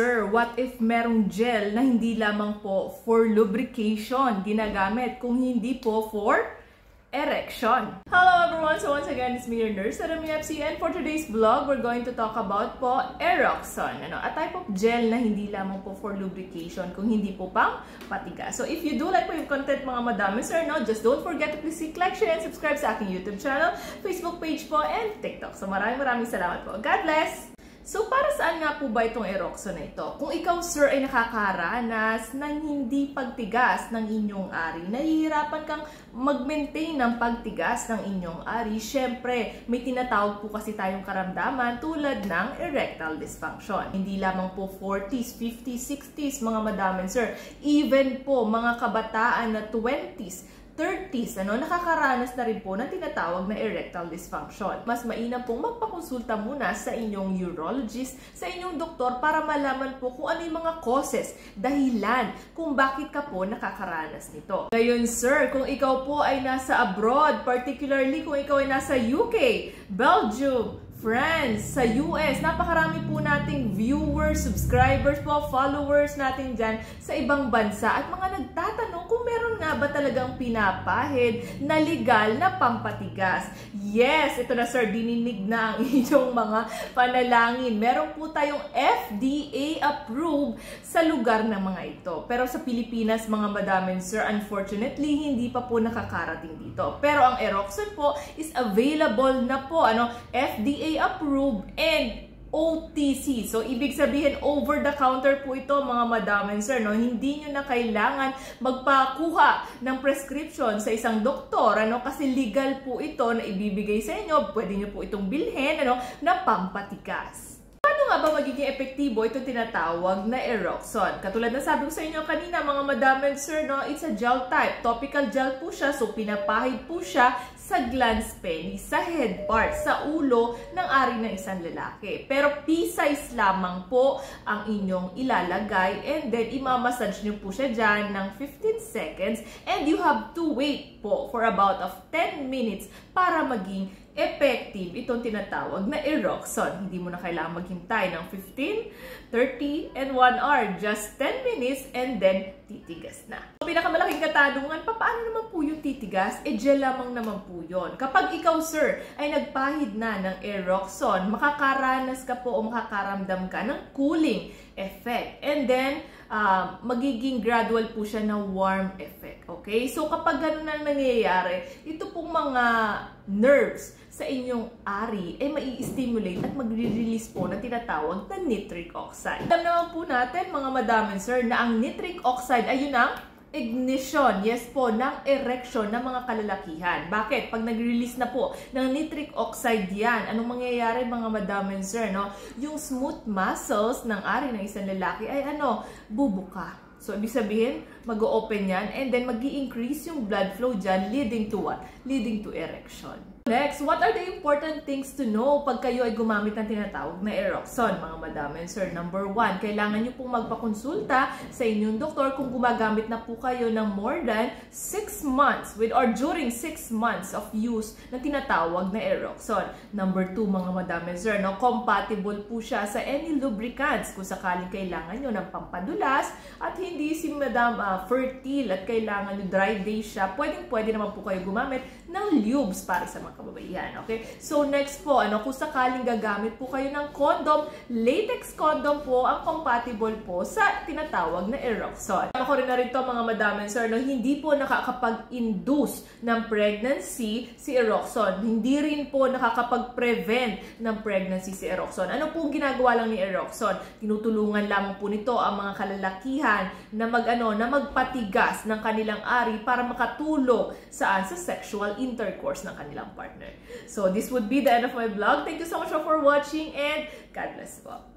Sir, what if merong gel na hindi lamang po for lubrication ginagamit, kung hindi po for erection? Hello everyone! So once again, it's me, your nurse, Sarami FC, and for today's vlog, we're going to talk about po Eroxon. A type of gel na hindi lamang po for lubrication, kung hindi po pang patigas. So if you do like po yung content mga madami, sir, just don't forget to please click like, share, and subscribe sa aking YouTube channel, Facebook page po, and TikTok. So maraming salamat po. God bless! So, para saan nga po ba itong Eroxon na ito? Kung ikaw, sir, ay nakakaranas ng hindi pagtigas ng inyong ari, nahihirapan kang mag-maintain ng pagtigas ng inyong ari, syempre, may tinatawag po kasi tayong karamdaman tulad ng erectile dysfunction. Hindi lamang po 40s, 50s, 60s, mga madamen, sir. Even po, mga kabataan na 20s, 30s, nakakaranas na rin po ng tinatawag na erectile dysfunction. Mas mainam pong magpakonsulta muna sa inyong urologist, sa inyong doktor, para malaman po kung ano yung mga causes, dahilan kung bakit ka po nakakaranas nito. Ngayon, sir, kung ikaw po ay nasa abroad, particularly kung ikaw ay nasa UK, Belgium, France, sa US, napakarami po nating viewers, subscribers po, followers natin dyan sa ibang bansa, at mga nagtatanong kung meron nga ba talagang pinapahid na legal na pampatigas. Yes, ito na, sir, dininig na ang inyong mga panalangin. Meron po tayong FDA approved sa lugar ng mga ito. Pero sa Pilipinas, mga madamen, sir, unfortunately, hindi pa po nakakarating dito. Pero ang Eroxon po is available na po, FDA approved and OTC. So, ibig sabihin, over-the-counter po ito, mga madamen, sir. Hindi nyo na kailangan magpakuha ng prescription sa isang doktor, kasi legal po ito na ibibigay sa inyo. Pwede nyo po itong bilhin, na pampatigas. Paano nga ba magiging epektibo itong tinatawag na Eroxon? Katulad na sabi ko sa inyo kanina, mga madamen, sir, it's a gel type. Topical gel po siya, so pinapahid po siya sa glans penis, sa head part, sa ulo ng ari ng isang lalaki. Pero P-size lamang po ang inyong ilalagay, and then imamassage nyo po siya dyan ng 15 seconds, and you have to wait po for about 10 minutes para maging effective itong tinatawag na Eroxon. Hindi mo na kailangan maghintay ng 15, 30, and 1 hour. Just 10 minutes, and then titigas na. So, pinakamalaking katanungan, paano naman po yung titigas? Gel lamang naman po yun. Kapag ikaw, sir, ay nagpahid na ng Eroxon, makakaranas ka po o makakaramdam ka ng cooling effect. And then, magiging gradual po siya na warm effect. Okay? So, kapag ganun na nangyayari, ito pong mga nerves sa inyong ari ay mai-stimulate at magre-release po na tinatawag na nitric oxide. Alam naman po natin, mga madamen, sir, na ang nitric oxide ay yun ang ignition, yes po, ng erection ng mga kalalakihan. Bakit? Pag nag-release na po ng nitric oxide yan, anong mangyayari, mga madamen, sir, yung smooth muscles ng ari ng isang lalaki ay bubuka. So, ibig sabihin, mag-o-open yan, and then mag-i-increase yung blood flow dyan, leading to what? Leading to erection. Next, what are the important things to know pag kayo ay gumamit ng tinatawag na Eroxon, mga madamen, sir? Number 1, kailangan nyo pong magpakonsulta sa inyong doktor kung gumagamit na po kayo ng more than 6 months or during 6 months of use na tinatawag na Eroxon. Number 2, mga madamen, sir, compatible po siya sa any lubricants kung sakaling kailangan nyo ng pampadulas at hindi si madam fertile at kailangan nyo dry day siya, pwede naman po kayo gumamit ng lubes para sa mga kababaihan. Okay? So, next po, kung sakaling gagamit po kayo ng condom, latex condom po ang compatible po sa tinatawag na Eroxon. Ako rin na rin to, mga madamen, sir, hindi po nakakapag-induce ng pregnancy si Eroxon. Hindi rin po nakakapag-prevent ng pregnancy si Eroxon. Ano po ginagawa lang ni Eroxon? Tinutulungan lamang po nito ang mga kalalakihan na magpatigas ng kanilang ari para makatulong sa sexual intercourse ng kanilang partner. So, this would be the end of my vlog. Thank you so much for watching, and God bless po.